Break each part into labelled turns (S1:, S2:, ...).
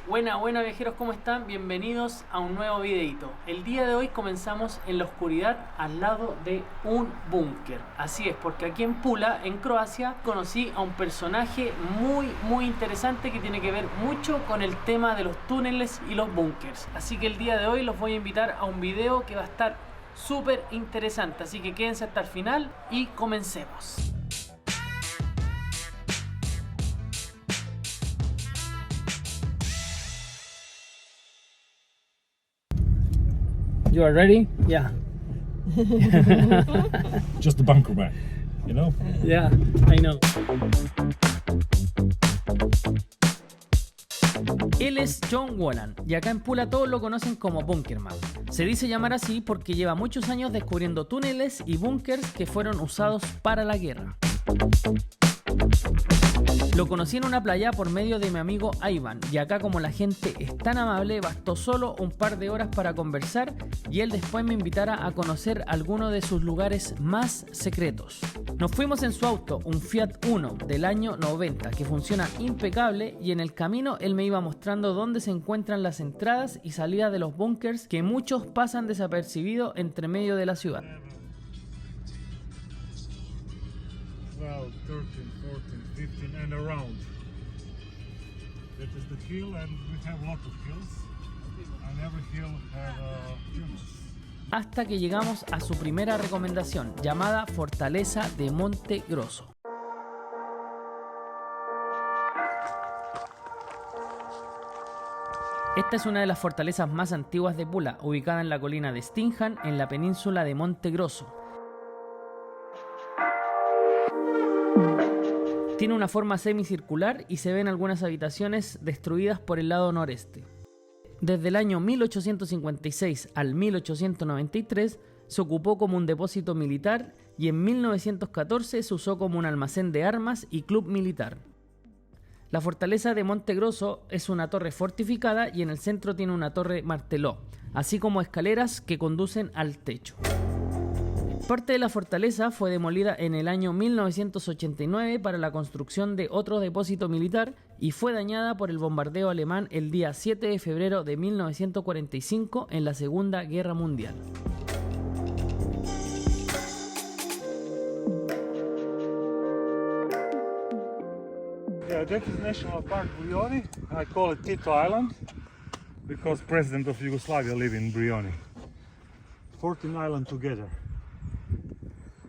S1: Buena viajeros, ¿cómo están? Bienvenidos a un nuevo videito. El día de hoy comenzamos en la oscuridad al lado de un búnker. Así es, porque aquí en Pula, en Croacia, conocí a un personaje muy interesante que tiene que ver mucho con el tema de los túneles y los búnkers. Así que el día de hoy los voy a invitar a un video que va a estar súper interesante. Así que quédense hasta el final y comencemos. You are ready? Yeah.
S2: Just the bunker man, you know?
S1: Yeah, I know. Él es John Wallan y acá en Pula todos lo conocen como Bunkerman. Se dice llamar así porque lleva muchos años descubriendo túneles y búnkers que fueron usados para la guerra. Lo conocí en una playa por medio de mi amigo Ivan y acá, como la gente es tan amable, bastó solo un par de horas para conversar y él después me invitara a conocer alguno de sus lugares más secretos. Nos fuimos en su auto, un Fiat Uno del año 90 que funciona impecable, y en el camino él me iba mostrando dónde se encuentran las entradas y salidas de los búnkers que muchos pasan desapercibidos entre medio de la ciudad.
S2: 12, 13, 14, 15 and around. That is the hill, and we have a lot of hills, and every hill have tunnels.
S1: Hasta que llegamos a su primera recomendación, llamada Fortaleza de Monte Grosso. Esta es una de las fortalezas más antiguas de Pula, ubicada en la colina de Stinjan, en la península de Monte Grosso. Tiene una forma semicircular y se ven algunas habitaciones destruidas por el lado noreste. Desde el año 1856 al 1893 se ocupó como un depósito militar y en 1914 se usó como un almacén de armas y club militar. La fortaleza de Monte Grosso es una torre fortificada y en el centro tiene una torre marteló, así como escaleras que conducen al techo. Parte de la fortaleza fue demolida en el año 1989 para la construcción de otro depósito militar y fue dañada por el bombardeo alemán el día 7 de febrero de 1945 en la Segunda Guerra Mundial.
S2: Yeah, that is National Park Brioni. I call it Tito Island because President of Yugoslavia live in Brioni. 14 islands together.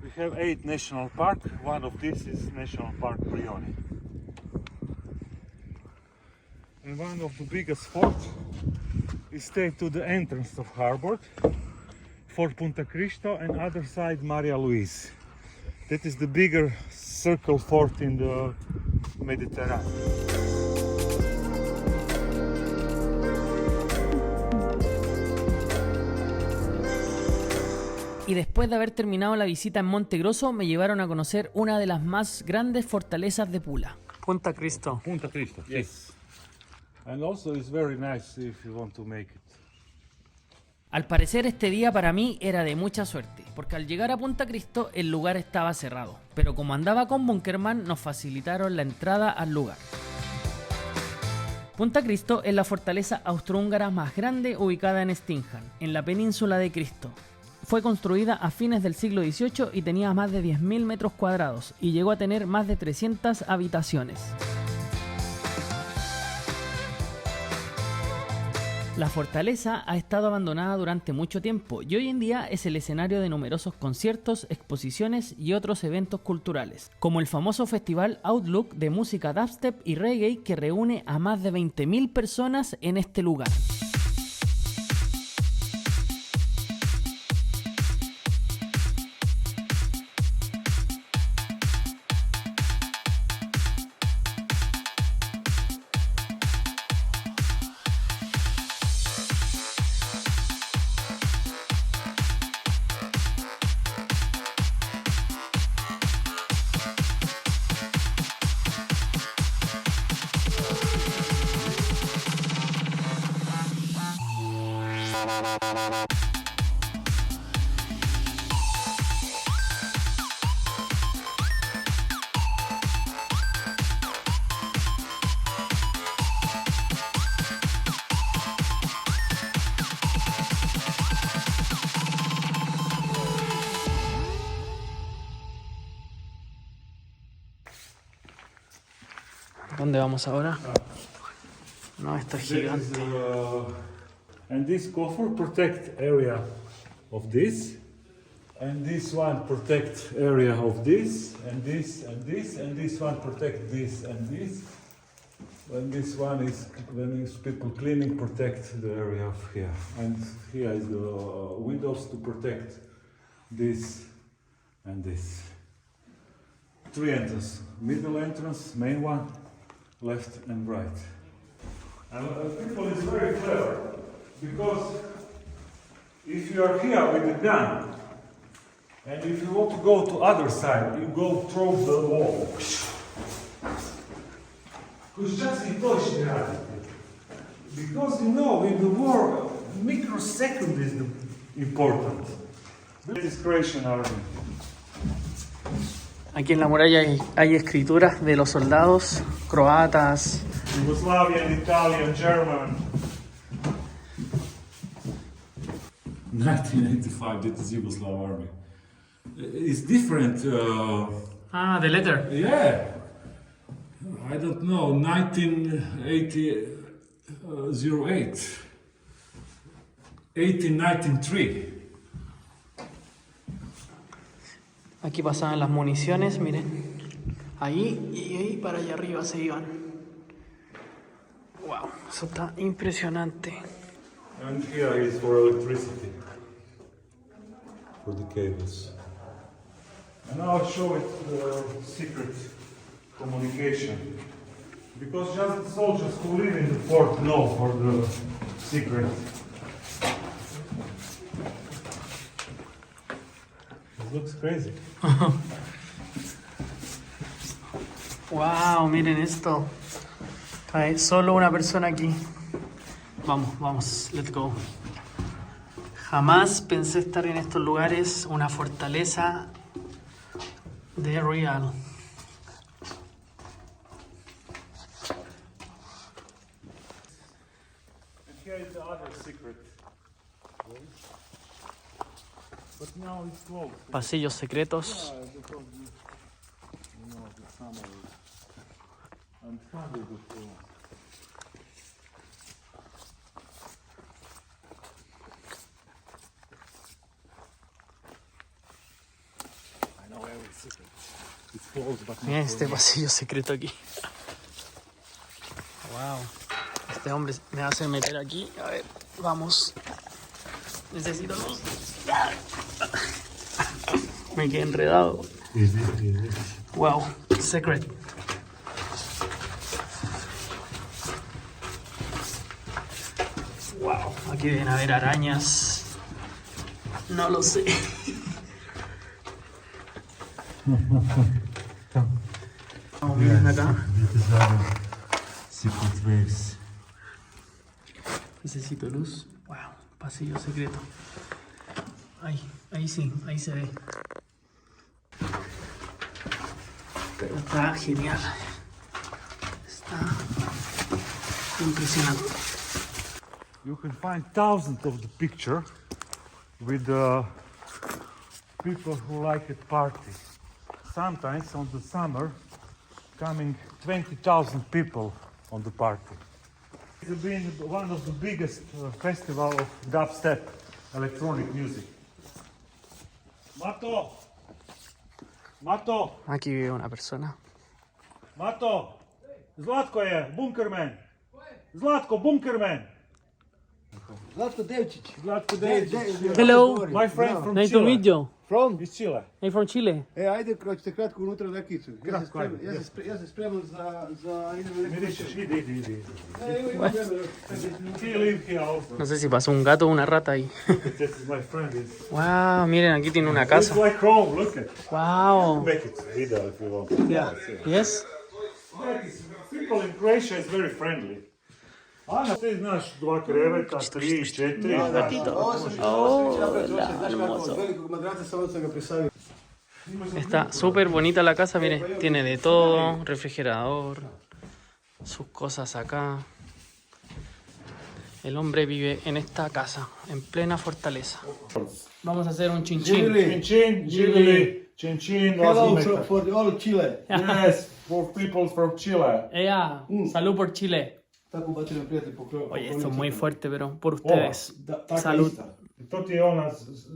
S2: We have 8 national parks. One of these is National Park Brioni. And one of the biggest forts is stayed to the entrance of harbor, Fort Punta Cristo, and other side Maria Luisa. That is the bigger circle fort in the Mediterranean.
S1: Y después de haber terminado la visita en Monte Grosso, me llevaron a conocer una de las más grandes fortalezas de Pula. Punta Cristo.
S2: Punta Cristo, yes. And also it's very nice if you want to make it.
S1: Al parecer este día para mí era de mucha suerte, porque al llegar a Punta Cristo el lugar estaba cerrado, pero como andaba con Bunkerman nos facilitaron la entrada al lugar. Punta Cristo es la fortaleza austrohúngara más grande ubicada en Stinjan, en la península de Cristo. Fue construida a fines del siglo XVIII y tenía más de 10.000 metros cuadrados y llegó a tener más de 300 habitaciones. La fortaleza ha estado abandonada durante mucho tiempo y hoy en día es el escenario de numerosos conciertos, exposiciones y otros eventos culturales, como el famoso festival Outlook de música dubstep y reggae que reúne a más de 20.000 personas en este lugar. ¿Dónde vamos ahora? No, esto es gigante.
S2: And this coffer protect area of this, and this one protect area of this, and this, and this, and this one protect this and this. And this one is when is people cleaning protect the area of here, and here is the windows to protect this and this. 3 entrances: middle entrance, main one, left and right. And people is very clever, because if you are here with the gun, and if you want to go to other side, you go through the wall. Because you know, in the war, microsecond is important. This is Croatian army.
S1: Aquí en la muralla hay escrituras de los soldados croatas.
S2: Yugoslavian, Italian, German. 1985, that is Yugoslav army. It's different.
S1: The letter.
S2: Yeah. I don't know, 1908, 1893.
S1: Aquí pasaban las municiones, miren. Ahí y ahí para allá arriba se iban. Wow, eso está impresionante.
S2: And here is for electricity, for the cables. And now I'll show it the secret communication. Because just the soldiers who live in the fort know for the secret. It looks crazy.
S1: Wow, miren esto. Hay solo una persona aquí. Vamos, let's go. Jamás pensé estar en estos lugares, una fortaleza de real.
S2: And here is the other secret. But now it's closed.
S1: Pasillos secretos.
S2: Because you know, the summer is unfounded before. I know every secret. It's closed, but
S1: Miren este pasillo secreto aquí. Wow. Este hombre me va a hacer meter aquí. A ver, vamos. Necesito luz. Me quedé enredado. Wow, secret. Wow, aquí deben haber arañas. No lo sé. Vamos, miren acá.
S2: Secret waves.
S1: Necesito luz. Wow, pasillo secreto. Ahí sí, ahí se ve. Pero está genial. Está impresionante.
S2: You can find thousands of the picture with the people who like it party. Sometimes on the summer, coming 20,000 people on the party. It's been one of the biggest festival of dubstep electronic music. Mato,
S1: Aquí vive una persona.
S2: Mato, Zlatko je, Bunkerman. Zlatko, Bunkerman.
S3: Zlatko Devčić.
S2: Zlatko Devčić.
S1: Hello.
S2: My friend from
S1: Nice to
S2: Chile.
S1: meet you.
S3: From?
S2: Iz Chile.
S1: I'm from Chile.
S3: Ajde, hoćete kratko unutra rakicu.
S2: Kratko, ajde,
S3: Ja se spremam za idemo neku
S2: Mirišiš, idi.
S3: Evo imam vremena.
S2: He live here also.
S1: No sé si pasó un gato o una rata ahí.
S2: This is my friend.
S1: Wow, miren, aquí tiene una
S2: It's
S1: casa.
S2: like home, look at.
S1: Wow.
S2: Make it video if you want.
S1: Yeah. Yes?
S2: People in Croatia is very friendly. Ana, ti znaš 2 kreveta, 3, 4.
S3: Velikog madraca samo sam ga presavio.
S1: Está súper bonita la casa, miren. Tiene de todo, refrigerador, sus cosas acá. El hombre vive en esta casa, en plena fortaleza. Vamos a hacer un chinchín.
S2: Chin, Živili, Chin,
S3: Hello
S2: Lazimeta.
S3: for all Chile.
S2: Yes, for people from Chile.
S1: Ea, salud por Chile.
S3: Tako batiram prijatelj
S1: Oye, esto es muy fuerte, pero por ustedes. Salud.
S2: To ti je ona,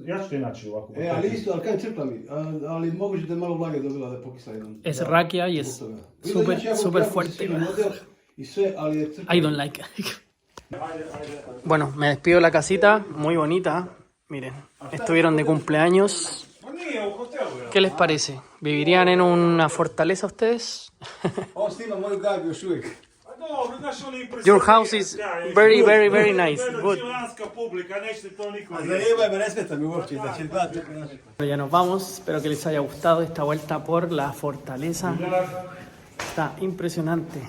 S2: ja ću ti naći ovako.
S3: ali isto, ali kaj crkla mi, ali moguće da je malo vlage dobila da je pokisla jednom.
S1: Es raquia y es súper fuerte.
S3: I sve, ali je crkla.
S1: I don't like it. Bueno, me despido de la casita, muy bonita. Miren, estuvieron de cumpleaños. ¿Qué les parece? ¿Vivirían en una fortaleza ustedes?
S3: On snima moju gajbu još uvijek.
S1: Your house is very nice. Good.
S2: publika, nećete to niko
S3: Zanimaj me, ne smeta mi uopće da će gledati.
S1: Ya nos vamos. Espero que les haya gustado esta vuelta por la fortaleza. Está impresionante.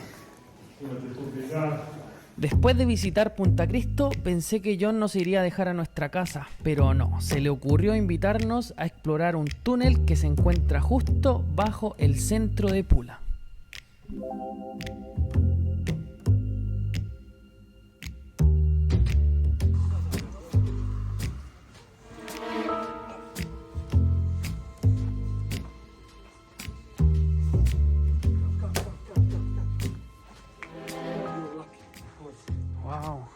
S1: Después de visitar Punta Cristo, pensé que John nos iría a dejar a nuestra casa, pero no, se le ocurrió invitarnos a explorar un túnel que se encuentra justo bajo el centro de Pula. Wow.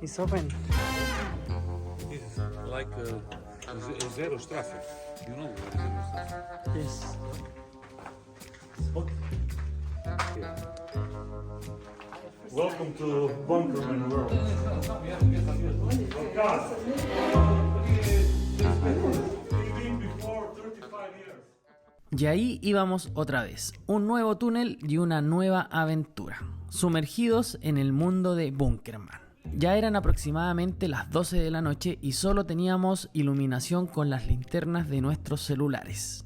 S1: It's open.
S4: This is like zero Strafe. You know what is zero Strafe?
S1: Yes.
S2: Welcome to Bunkerman World.
S1: Y ahí íbamos otra vez, un nuevo túnel y una nueva aventura, sumergidos en el mundo de Bunkerman. Ya eran aproximadamente las 12 de la noche y solo teníamos iluminación con las linternas de nuestros celulares.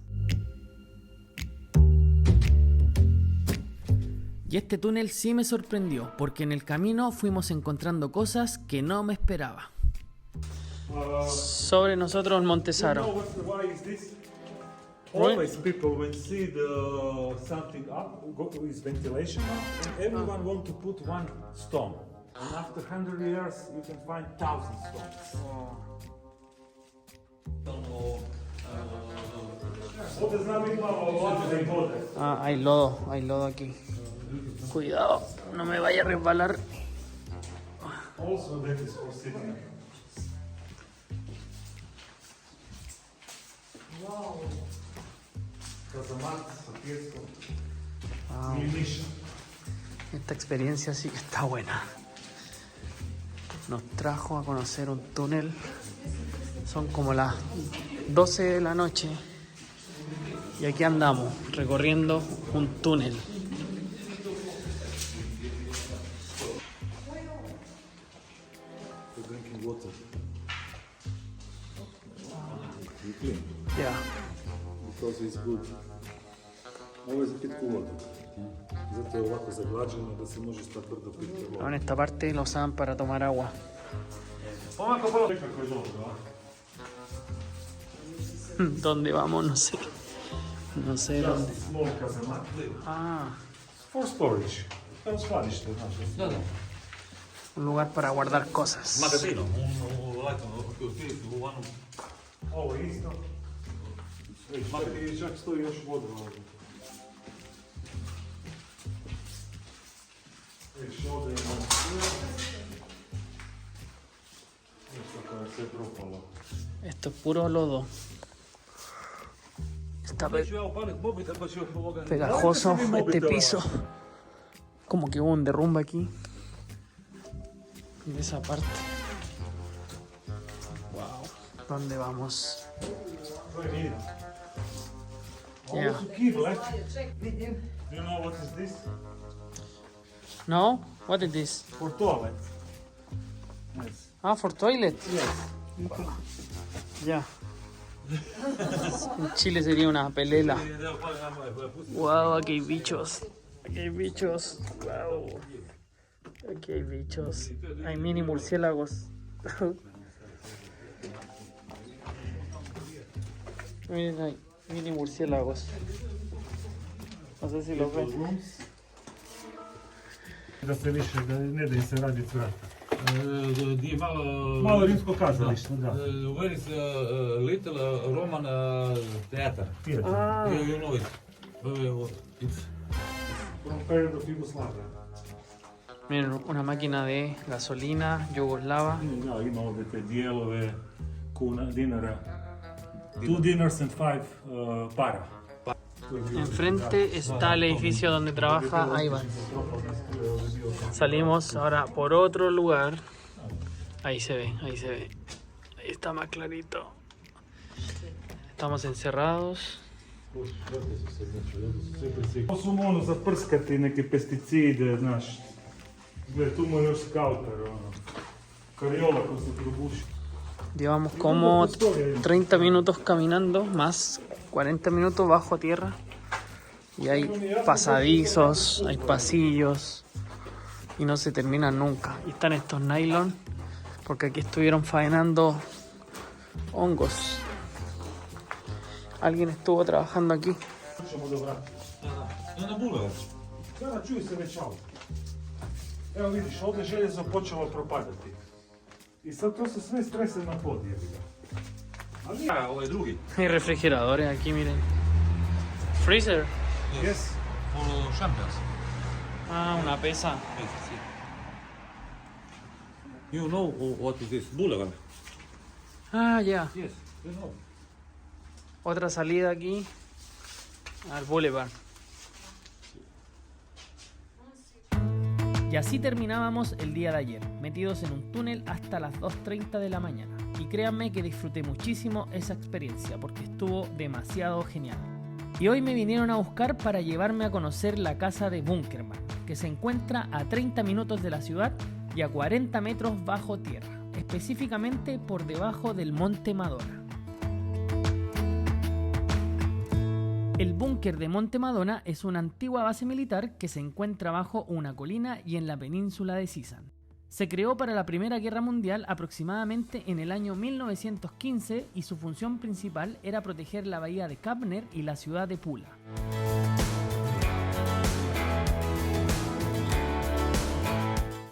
S1: Y este túnel sí me sorprendió, porque en el camino fuimos encontrando cosas que no me esperaba. Sobre nosotros Montesaro.
S2: Why is this? Always people when see the something up, go is ventilation up, and everyone want to put one stone. And after 100 years, you can find 1,000 stones. Ovdje zna biti malo ovakve vode.
S1: Ah, hay lodo aquí. Cuidado, no me vaya a resbalar.
S2: Also that is for sitting. Wow. Kazamat sa pieskom.
S1: Wow.
S2: I miša.
S1: Esta experiencia sí que está buena. Nos trajo a conocer un túnel. Son como las 12 de la noche. Y aquí andamos, recorriendo un túnel.
S4: Drinking water.
S1: Ya.
S4: Because it's good. Ovo je za pitku vodu. Zato je ovako zaglađeno da se može šta brdo pitke voda.
S1: En esta parte lo usaban para tomar agua.
S2: Ovako polo kako je dobro, a?
S1: ¿Dónde vamos? No sé. No sé dónde.
S2: Small kazamat.
S1: Ah,
S2: For storage. Kao skladište, znaš.
S4: Da, da.
S1: un lugar para guardar cosas.
S4: Magazino. U vanu.
S2: Ovo je isto. I čak stoji još voda ovdje. Viš ovdje imamo sve. Isto kao je sve propalo.
S1: Esto es puro lodo. Está
S4: Pa ću ja upaliti mobitel pa ću ovoga...
S1: pegajoso este piso. Como que hubo un derrumbe aquí. De esa parte. Wow. ¿Dónde vamos?
S2: To je nida.
S1: Yeah.
S2: Ovo su kible. Do you know what is this?
S1: No? What is this?
S2: For toilet. Yes.
S1: Ah, for toilet. Ya. En Chile sería una pelela. Wow, aquí hay bichos. Aquí hay bichos. Wow. Aquí hay bichos. Hay mini murciélagos. Miren, hay mini murciélagos. No sé si los ven.
S2: Da se više, ne da im se radi cvrata.
S4: Di je malo...
S2: Malo rimsko kazalište, da.
S4: Where is Little Roman Theater?
S2: Theater.
S1: Ah,
S4: You know it.
S2: From period of Yugoslavia.
S1: Miren, una máquina de gasolina yugoslava.
S2: Da, ima ovdje te dijelove dinara. 2 dinars and 5 para.
S1: Enfrente está el edificio donde trabaja Ivan. Salimos ahora por otro lugar. Ahí se ve, ahí se ve. Ahí está más clarito. Estamos encerrados.
S2: To su ono za prskati neke pesticide, znaš. Gle, tu mu je još skalper, ono. Kariola ko se probuši.
S1: Llevamos como 30 minutos caminando, más 40 minutos bajo tierra. Y hay pasadizos, hay pasillos. Y no se terminan nunca. Y están estos nylon, porque aquí estuvieron faenando hongos. Alguien estuvo trabajando aquí.
S2: Ćemo da vratimo. Da, čuju se već auto. Evo vidiš, ovdje željezo počelo propadati. I sad to se sve strese na pod, jebi ga. Ali
S4: Ovo je drugi.
S1: Hay refrigeradores aquí, miren. Freezer.
S2: Yes.
S4: For champions.
S1: Ah, una pesa.
S4: You know what is this? Boulevard.
S1: Ah, ya.
S4: Yes, you know.
S1: Otra salida aquí al Boulevard. Y así terminábamos el día de ayer, metidos en un túnel hasta las 2:30 de la mañana. Y créanme que disfruté muchísimo esa experiencia porque estuvo demasiado genial. Y hoy me vinieron a buscar para llevarme a conocer la casa de Bunkerman, que se encuentra a 30 minutos de la ciudad y a 40 metros bajo tierra, específicamente por debajo del Monte Madonna. El búnker de Monte Madonna es una antigua base militar que se encuentra bajo una colina y en la península de Sisan. Se creó para la Primera Guerra Mundial aproximadamente en el año 1915 y su función principal era proteger la bahía de Kärntner y la ciudad de Pula.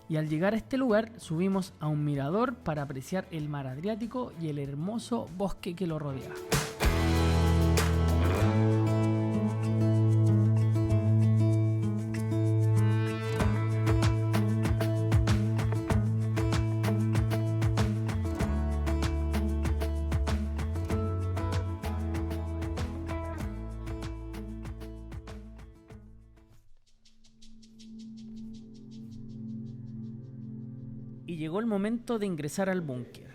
S1: Y al llegar a este lugar subimos a un mirador para apreciar el mar Adriático y el hermoso bosque que lo rodea. Y llegó el momento de ingresar al búnker.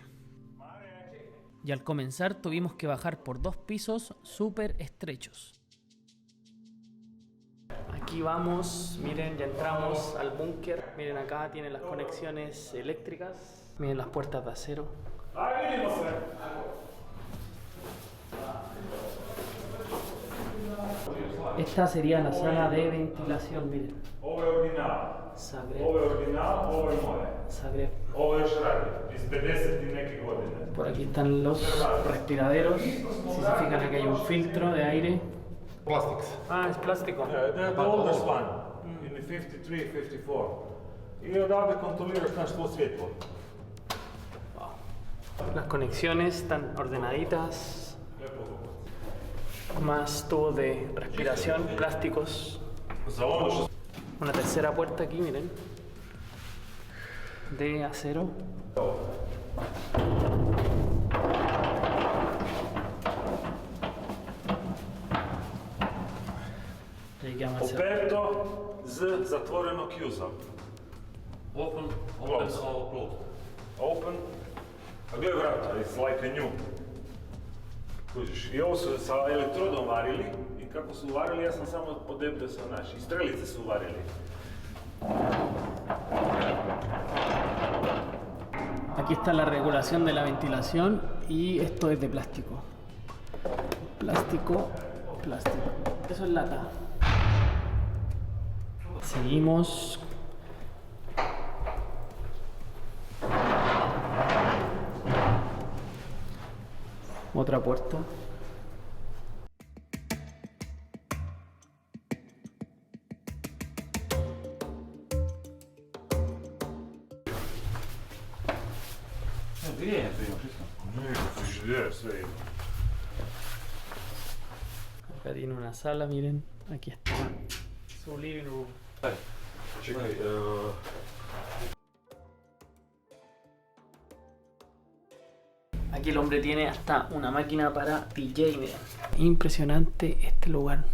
S1: Y al comenzar tuvimos que bajar por 2 pisos súper estrechos. Aquí vamos, miren, ya entramos al búnker. Miren, acá tienen las conexiones eléctricas. Miren las puertas de acero. Esta sería la sala de ventilación, miren.
S2: Ovo je original.
S1: Zagreb.
S2: Ovo je original, ovo je moje.
S1: Zagreb.
S2: Ovo još radi, iz 50 i neke godine.
S1: Por aquí están los respiraderos. Si se fijan, aquí hay un filtro de aire.
S4: Plastics.
S1: Ah, es plástico.
S2: The oldest one, in the 53, 54. I odavde kontroliraš naš to svjetlo.
S1: Las conexiones están ordenaditas. Más tubo de respiración, plásticos.
S2: Za ono što...
S1: Una tercera puerta aquí, miren. De acero. Y aquí vamos a hacer.
S2: Aperto z zatvorenog juza.
S4: Open,
S2: Close.
S4: or close.
S2: Open. A gle vrata, it's like a new. Kužiš, i ovo su sa elektrodom varili i kako su varili, ja sam samo podebljao sa naši. I strelice su varili.
S1: Aquí está la regulación de la ventilación y esto es de plástico. Plástico, plástico. Eso es lata. Seguimos. Otra puerta.
S2: Frižider, sve ima.
S1: Acá tiene una sala, miren. Aquí está su living room.
S4: Čekaj,
S1: Aquí el hombre tiene hasta una máquina para DJ, miren. Impresionante este lugar.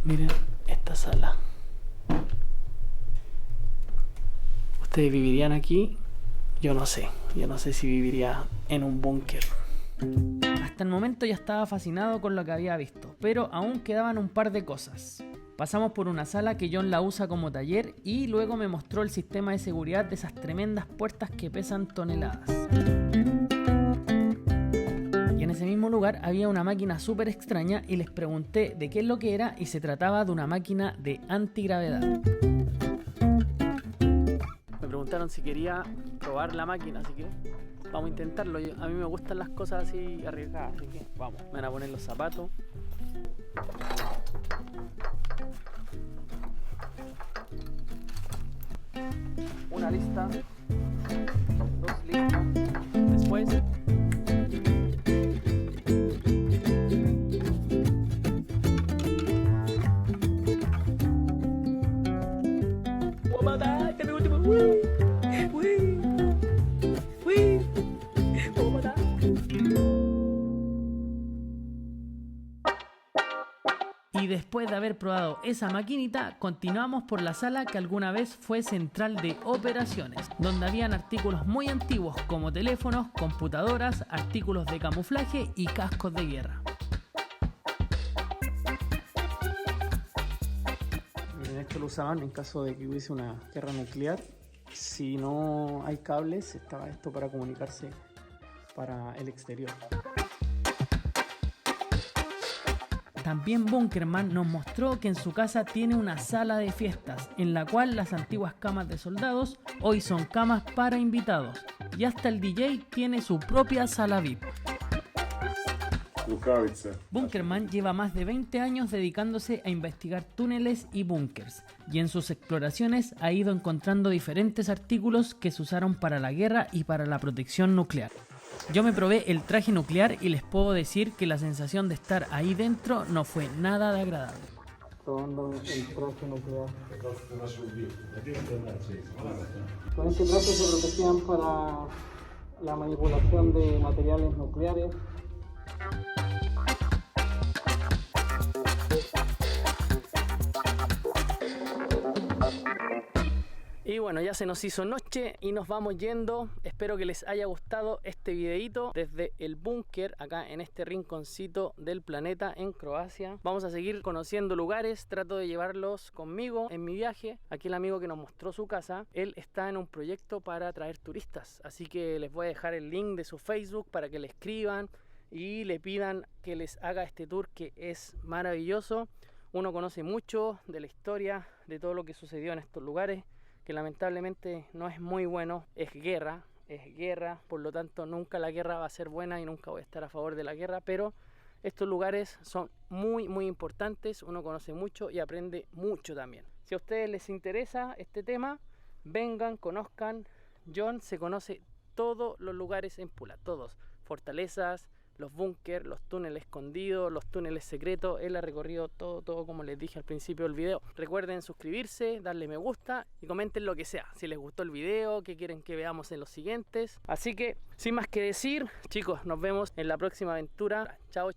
S1: Miren esta sala. ¿Ustedes vivirían aquí? Yo no sé si viviría en un búnker. Hasta el momento ya estaba fascinado con lo que había visto, pero aún quedaban un par de cosas. Pasamos por una sala que John la usa como taller y luego me mostró el sistema de seguridad de esas tremendas puertas que pesan toneladas. Y en ese mismo lugar había una máquina súper extraña y les pregunté de qué es lo que era y se trataba de una máquina de antigravedad. Me preguntaron si quería probar la máquina, así que vamos a intentarlo. A mí me gustan las cosas así arriesgadas, así que vamos. Me van a poner los zapatos. Una lista, 2 listas. Después y después de haber probado esa maquinita, continuamos por la sala que alguna vez fue central de operaciones, donde habían artículos muy antiguos como teléfonos, computadoras, artículos de camuflaje y cascos de guerra. Esto lo usaban en caso de que hubiese una guerra nuclear. Si no hay cables, estaba esto para comunicarse para el exterior. También Bunkerman nos mostró que en su casa tiene una sala de fiestas, en la cual las antiguas camas de soldados hoy son camas para invitados. Y hasta el DJ tiene su propia sala VIP.
S4: rukavice.
S1: Bunkerman lleva más de 20 años dedicándose a investigar túneles y búnkers, y en sus exploraciones ha ido encontrando diferentes artículos que se usaron para la guerra y para la protección nuclear. Yo me probé el traje nuclear y les puedo decir que la sensación de estar ahí dentro no fue nada de agradable. Probando el traje nuclear. Con este traje se protegían para la manipulación de materiales nucleares. Y bueno, ya se nos hizo noche y nos vamos yendo. Espero que les haya gustado este videito desde el búnker, acá en este rinconcito del planeta en Croacia. Vamos a seguir conociendo lugares, trato de llevarlos conmigo en mi viaje. Aquí el amigo que nos mostró su casa, él está en un proyecto para atraer turistas. Así que les voy a dejar el link de su Facebook para que le escriban y le pidan que les haga este tour que es maravilloso. Uno conoce mucho de la historia, de todo lo que sucedió en estos lugares, que lamentablemente no es muy bueno. Es guerra, por lo tanto nunca la guerra va a ser buena y nunca voy a estar a favor de la guerra, pero estos lugares son muy importantes, uno conoce mucho y aprende mucho también. Si a ustedes les interesa este tema, vengan, conozcan. John se conoce todos los lugares en Pula, todos, fortalezas, los búnkers, los túneles escondidos, los túneles secretos. Él ha recorrido todo como les dije al principio del video. Recuerden suscribirse, darle me gusta y comenten lo que sea, si les gustó el video, qué quieren que veamos en los siguientes. Así que sin más que decir, chicos, nos vemos en la próxima aventura. Chao.